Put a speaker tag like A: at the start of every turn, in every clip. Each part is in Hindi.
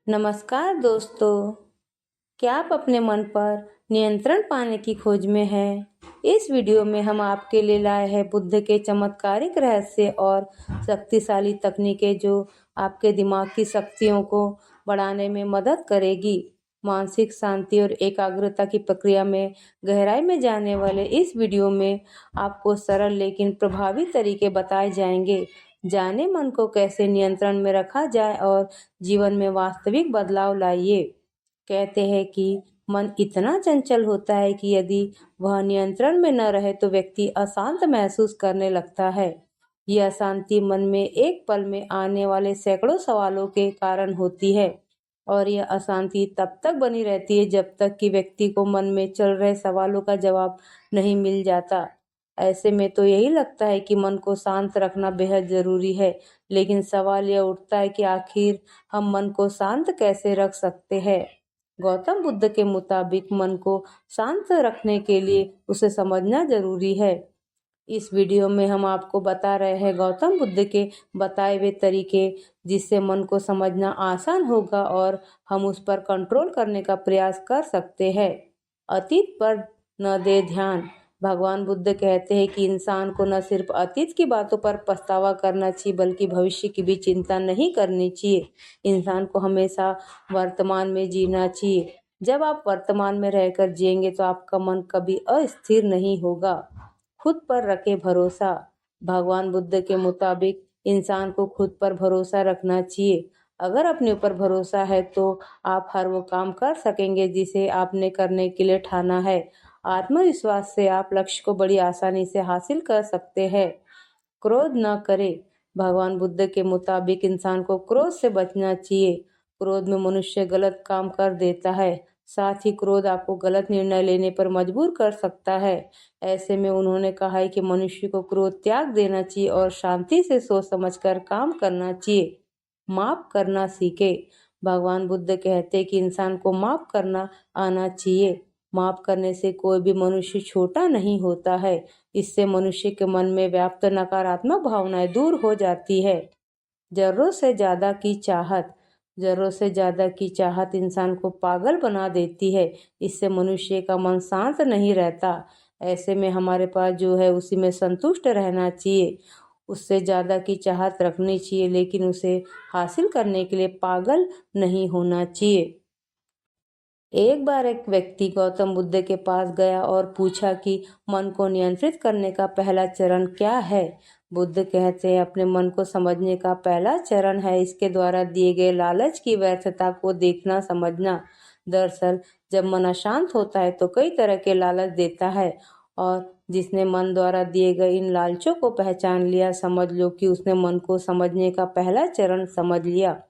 A: नमस्कार दोस्तों, क्या आप अपने मन पर नियंत्रण पाने की खोज में हैं? इस वीडियो में हम आपके लिए लाए हैं बुद्ध के चमत्कारिक रहस्य और शक्तिशाली तकनीकें जो आपके दिमाग की शक्तियों को बढ़ाने में मदद करेगी। मानसिक शांति और एकाग्रता की प्रक्रिया में गहराई में जाने वाले इस वीडियो में आपको सरल लेकिन प्रभावी तरीके बताए जाएंगे। जाने मन को कैसे नियंत्रण में रखा जाए और जीवन में वास्तविक बदलाव लाइए। कहते हैं कि मन इतना चंचल होता है कि यदि वह नियंत्रण में न रहे तो व्यक्ति अशांत महसूस करने लगता है। यह अशांति मन में एक पल में आने वाले सैकड़ों सवालों के कारण होती है और यह अशांति तब तक बनी रहती है जब तक कि व्यक्ति को मन में चल रहे सवालों का जवाब नहीं मिल जाता। ऐसे में तो यही लगता है कि मन को शांत रखना बेहद जरूरी है, लेकिन सवाल यह उठता है कि आखिर हम मन को शांत कैसे रख सकते हैं। गौतम बुद्ध के मुताबिक मन को शांत रखने के लिए उसे समझना जरूरी है। इस वीडियो में हम आपको बता रहे हैं गौतम बुद्ध के बताए हुए तरीके जिससे मन को समझना आसान होगा और हम उस पर कंट्रोल करने का प्रयास कर सकते हैं। अतीत पर न दे ध्यान। भगवान बुद्ध कहते हैं कि इंसान को न सिर्फ अतीत की बातों पर पछतावा करना चाहिए बल्कि भविष्य की भी चिंता नहीं करनी चाहिए। इंसान को हमेशा वर्तमान में जीना चाहिए। जब आप वर्तमान में रहकर जिएंगे तो आपका मन कभी अस्थिर नहीं होगा। खुद पर रखे भरोसा। भगवान बुद्ध के मुताबिक इंसान को खुद पर भरोसा रखना चाहिए। अगर अपने ऊपर भरोसा है तो आप हर वो काम कर सकेंगे जिसे आपने करने के लिए ठाना है। आत्मविश्वास से आप लक्ष्य को बड़ी आसानी से हासिल कर सकते हैं। क्रोध न करें। भगवान बुद्ध के मुताबिक इंसान को क्रोध से बचना चाहिए। क्रोध में मनुष्य गलत काम कर देता है। साथ ही क्रोध आपको गलत निर्णय लेने पर मजबूर कर सकता है। ऐसे में उन्होंने कहा है कि मनुष्य को क्रोध त्याग देना चाहिए और शांति से सोच समझकर काम करना चाहिए। माफ करना सीखे। भगवान बुद्ध कहते हैं कि इंसान को माफ करना आना चाहिए। माफ करने से कोई भी मनुष्य छोटा नहीं होता है। इससे मनुष्य के मन में व्याप्त नकारात्मक भावनाएं दूर हो जाती है। जरूरत से ज्यादा की चाहत। जरूरत से ज्यादा की चाहत इंसान को पागल बना देती है। इससे मनुष्य का मन शांत नहीं रहता। ऐसे में हमारे पास जो है उसी में संतुष्ट रहना चाहिए। उससे ज्यादा की चाहत रखनी चाहिए लेकिन उसे हासिल करने के लिए पागल नहीं होना चाहिए। एक बार एक व्यक्ति गौतम बुद्ध के पास गया और पूछा कि मन को नियंत्रित करने का पहला चरण क्या है। बुद्ध कहते हैं अपने मन को समझने का पहला चरण है इसके द्वारा दिए गए लालच की व्यर्थता को देखना समझना। दरअसल जब मन अशांत होता है तो कई तरह के लालच देता है और जिसने मन द्वारा दिए गए इन लालचों को पहचान लिया समझ लो कि उसने मन को समझने का पहला चरण समझ लिया।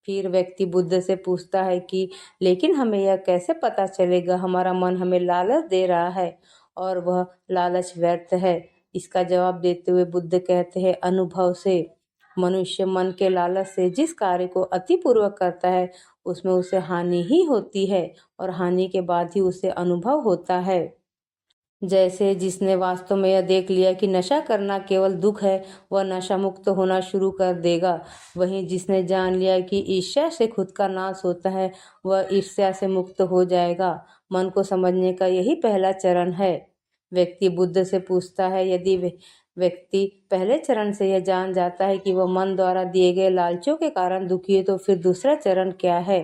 A: फिर व्यक्ति बुद्ध से पूछता है कि लेकिन हमें यह कैसे पता चलेगा हमारा मन हमें लालच दे रहा है और वह लालच व्यर्थ है। इसका जवाब देते हुए बुद्ध कहते हैं अनुभव से। मनुष्य मन के लालच से जिस कार्य को अतिपूर्वक करता है उसमें उसे हानि ही होती है और हानि के बाद ही उसे अनुभव होता है। जैसे जिसने वास्तव में यह देख लिया कि नशा करना केवल दुख है वह नशा मुक्त होना शुरू कर देगा। वहीं जिसने जान लिया कि ईर्ष्या से खुद का नाश होता है वह ईर्ष्या से मुक्त हो जाएगा। मन को समझने का यही पहला चरण है। व्यक्ति बुद्ध से पूछता है यदि व्यक्ति पहले चरण से यह जान जाता है कि वह मन द्वारा दिए गए लालचों के कारण दुखी है तो फिर दूसरा चरण क्या है।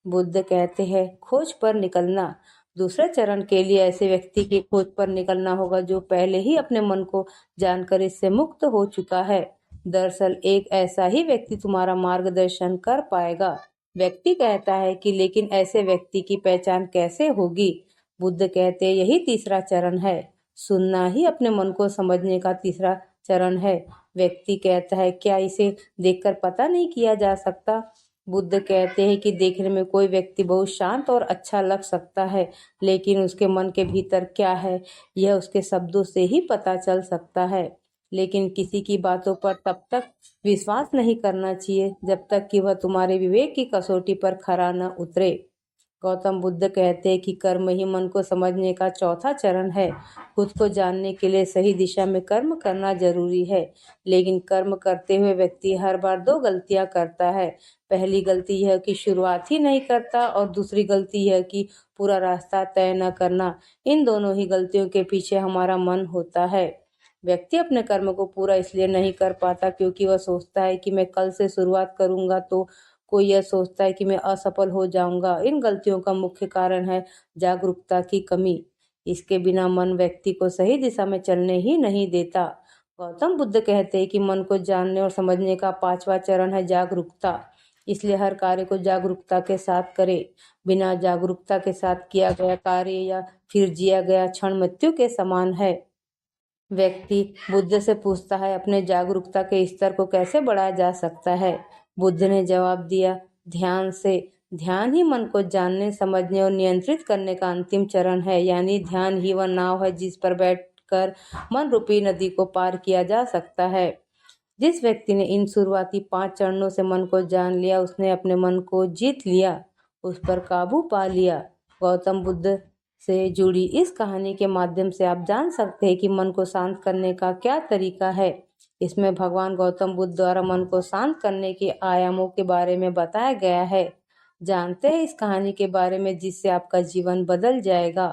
A: बुद्ध कहते हैं खोज पर निकलना। दूसरे चरण के लिए ऐसे व्यक्ति की खोज पर निकलना होगा जो पहले ही अपने मन को जानकर इससे मुक्त हो चुका है। दरअसल एक ऐसा ही व्यक्ति तुम्हारा मार्गदर्शन कर पाएगा। व्यक्ति कहता है कि लेकिन ऐसे व्यक्ति की पहचान कैसे होगी। बुद्ध कहते हैं यही तीसरा चरण है। सुनना ही अपने मन को समझने का तीसरा चरण है। व्यक्ति कहता है क्या इसे देखकर पता नहीं किया जा सकता। बुद्ध कहते हैं कि देखने में कोई व्यक्ति बहुत शांत और अच्छा लग सकता है लेकिन उसके मन के भीतर क्या है यह उसके शब्दों से ही पता चल सकता है। लेकिन किसी की बातों पर तब तक विश्वास नहीं करना चाहिए जब तक कि वह तुम्हारे विवेक की कसौटी पर खरा न उतरे। गौतम बुद्ध कहते हैं कि कर्म ही मन को समझने का चौथा चरण है। खुद को जानने के लिए सही दिशा में कर्म करना जरूरी है, लेकिन कर्म करते हुए व्यक्ति हर बार दो गलतियां करता है। पहली गलती यह कि शुरुआत ही नहीं करता और दूसरी गलती यह कि पूरा रास्ता तय न करना। इन दोनों ही गलतियों के पीछे हमारा मन होता है। व्यक्ति अपने कर्म को पूरा इसलिए नहीं कर पाता क्योंकि वह सोचता है कि मैं कल से शुरुआत करूंगा तो कोई यह सोचता है कि मैं असफल हो जाऊंगा। इन गलतियों का मुख्य कारण है जागरूकता की कमी। इसके बिना मन व्यक्ति को सही दिशा में चलने ही नहीं देता। गौतम बुद्ध कहते हैं कि मन को जानने और समझने का पांचवा चरण है जागरूकता। इसलिए हर कार्य को जागरूकता के साथ करें। बिना जागरूकता के साथ किया गया कार्य या फिर जिया गया क्षण मृत्यु के समान है। व्यक्ति बुद्ध से पूछता है, अपने जागरूकता के स्तर को कैसे बढ़ाया जा सकता है? बुद्ध ने जवाब दिया, ध्यान से। ध्यान ही मन को जानने, समझने और नियंत्रित करने का अंतिम चरण है। यानी ध्यान ही वह नाव है जिस पर बैठकर मन रूपी नदी को पार किया जा सकता है। जिस व्यक्ति ने इन शुरुआती 5 चरणों से मन को जान लिया, उसने अपने मन को जीत लिया, उस पर काबू पा लिया। गौतम बुद्ध से जुड़ी इस कहानी के माध्यम से आप जान सकते हैं कि मन को शांत करने का क्या तरीका है। इसमें भगवान गौतम बुद्ध द्वारा मन को शांत करने के आयामों के बारे में बताया गया है। जानते हैं इस कहानी के बारे में जिससे आपका जीवन बदल जाएगा।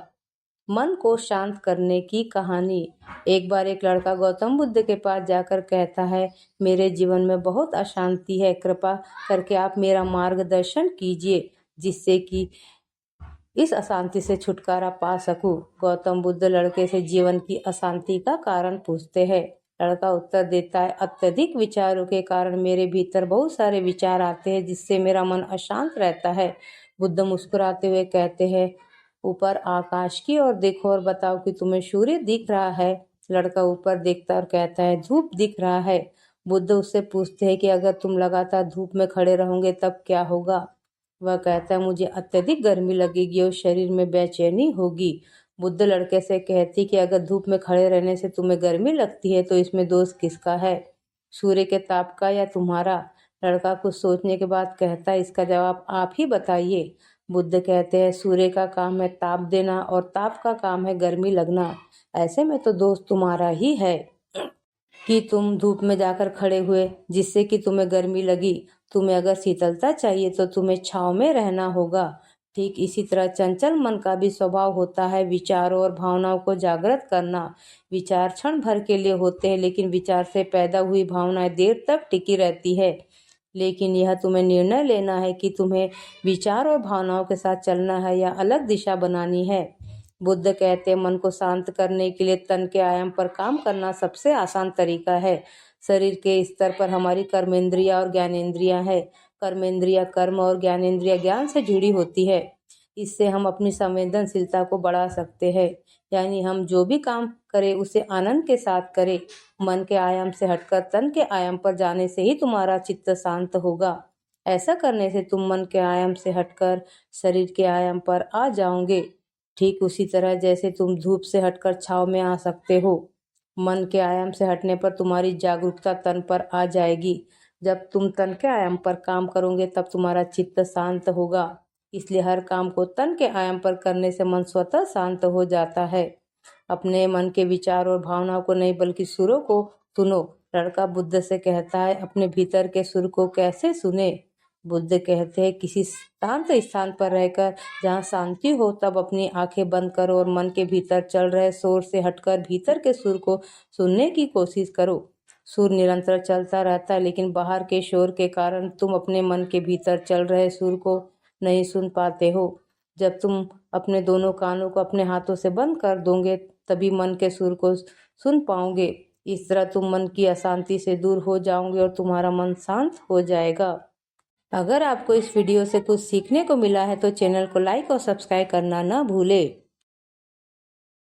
A: मन को शांत करने की कहानी। एक बार एक लड़का गौतम बुद्ध के पास जाकर कहता है, मेरे जीवन में बहुत अशांति है, कृपा करके आप मेरा मार्गदर्शन कीजिए जिससे कि इस अशांति से छुटकारा पा सकूं। गौतम बुद्ध लड़के से जीवन की अशांति का कारण पूछते हैं। लड़का उत्तर देता है, अत्यधिक विचारों के कारण मेरे भीतर बहुत सारे विचार आते हैं जिससे मेरा मन अशांत रहता है। बुद्ध मुस्कुराते हुए कहते हैं, ऊपर आकाश की ओर देखो और बताओ कि तुम्हें सूर्य दिख रहा है। लड़का ऊपर देखता और कहता है, धूप दिख रहा है। बुद्ध उससे पूछते हैं कि अगर तुम लगातार धूप में खड़े रहोगे तब क्या होगा? वह कहता है, मुझे अत्यधिक गर्मी लगेगी और शरीर में बेचैनी होगी। बुद्ध लड़के से कहती कि अगर धूप में खड़े रहने से तुम्हें गर्मी लगती है तो इसमें दोष किसका है, सूर्य के ताप का या तुम्हारा? लड़का कुछ सोचने के बाद कहता है, इसका जवाब आप ही बताइए। बुद्ध कहते हैं, सूर्य का काम है ताप देना और ताप का काम है गर्मी लगना। ऐसे में तो दोष तुम्हारा ही है कि तुम धूप में जाकर खड़े हुए जिससे कि तुम्हें गर्मी लगी। तुम्हें अगर शीतलता चाहिए तो तुम्हें छांव में रहना होगा। ठीक इसी तरह चंचल मन का भी स्वभाव होता है विचारों और भावनाओं को जागृत करना। विचार क्षण भर के लिए होते हैं, लेकिन विचार से पैदा हुई भावनाएं देर तक टिकी रहती है। लेकिन यह तुम्हें निर्णय लेना है कि तुम्हें विचार और भावनाओं के साथ चलना है या अलग दिशा बनानी है। बुद्ध कहते हैं, मन को शांत करने के लिए तन के आयाम पर काम करना सबसे आसान तरीका है। शरीर के स्तर पर हमारी कर्मेंद्रियां और ज्ञानेंद्रियां है। कर्मेंद्रियां कर्म और ज्ञानेंद्रियां ज्ञान से जुड़ी होती है। इससे हम अपनी संवेदनशीलता को बढ़ा सकते हैं। यानी हम जो भी काम करें उसे आनंद के साथ करें। मन के आयाम से हटकर तन के आयाम पर जाने से ही तुम्हारा चित्त शांत होगा। ऐसा करने से तुम मन के आयाम से हटकर शरीर के आयाम पर आ जाओगे। ठीक उसी तरह जैसे तुम धूप से हटकर छांव में आ सकते हो। मन के आयाम से हटने पर तुम्हारी जागरूकता तन पर आ जाएगी। जब तुम तन के आयाम पर काम करोगे तब तुम्हारा चित्त शांत होगा। इसलिए हर काम को तन के आयाम पर करने से मन स्वतः शांत हो जाता है। अपने मन के विचार और भावनाओं को नहीं बल्कि सुरों को सुनो। लड़का बुद्ध से कहता है, अपने भीतर के सुर को कैसे सुने? बुद्ध कहते हैं, किसी शांत स्थान पर रहकर जहाँ शांति हो तब अपनी आंखें बंद करो और मन के भीतर चल रहे शोर से हटकर भीतर के सुर को सुनने की कोशिश करो। सुर निरंतर चलता रहता है, लेकिन बाहर के शोर के कारण तुम अपने मन के भीतर चल रहे सुर को नहीं सुन पाते हो। जब तुम अपने दोनों कानों को अपने हाथों से बंद कर दोगे तभी मन के सुर को सुन पाओगे। इस तरह तुम मन की अशांति से दूर हो जाओगे और तुम्हारा मन शांत हो जाएगा। अगर आपको इस वीडियो से कुछ सीखने को मिला है तो चैनल को लाइक और सब्सक्राइब करना न भूले।